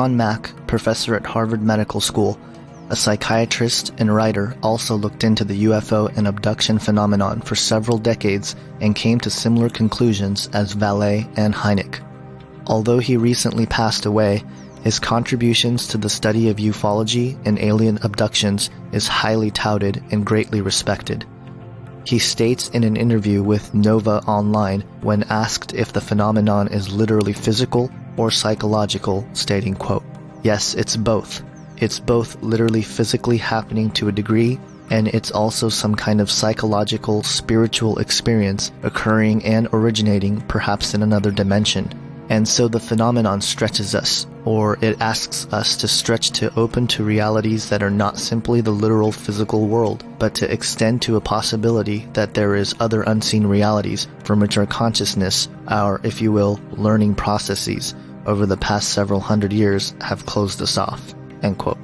John Mack, professor at Harvard Medical School, a psychiatrist and writer, also looked into the UFO and abduction phenomenon for several decades and came to similar conclusions as Vallée and Hynek. Although he recently passed away, his contributions to the study of ufology and alien abductions is highly touted and greatly respected. He states in an interview with Nova Online when asked if the phenomenon is literally physical or psychological, stating, quote, "Yes, it's both. It's both literally physically happening to a degree, and it's also some kind of psychological, spiritual experience occurring and originating perhaps in another dimension. And so the phenomenon stretches us, or it asks us to stretch to open to realities that are not simply the literal physical world, but to extend to a possibility that there is other unseen realities from which our consciousness, our, if you will, learning processes over the past several hundred years have closed us off." End quote.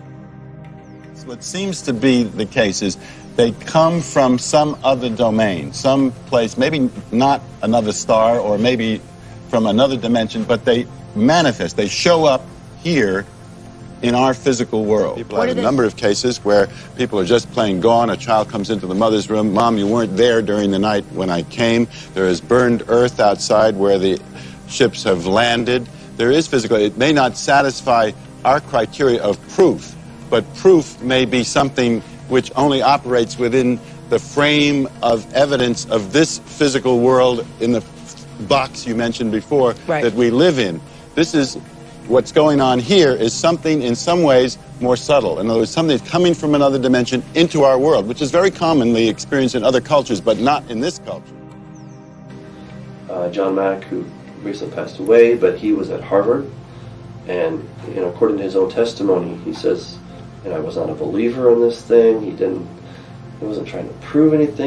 What seems to be the case is they come from some other domain, some place, maybe not another star or maybe from another dimension, but they manifest, they show up here in our physical world. People have a number of cases where people are just playing gone. A child comes into the mother's room. "Mom, you weren't there during the night when I came." There is burned earth outside where the ships have landed. There is physical. It may not satisfy our criteria of proof, but proof may be something which only operates within the frame of evidence of this physical world in the box you mentioned before, right, that we live in. This is what's going on here is something in some ways more subtle. In other words, something coming from another dimension into our world, which is very commonly experienced in other cultures, but not in this culture. John Mack, who recently passed away, but he was at Harvard, and according to his own testimony, he says, I was not a believer in this thing. He wasn't trying to prove anything.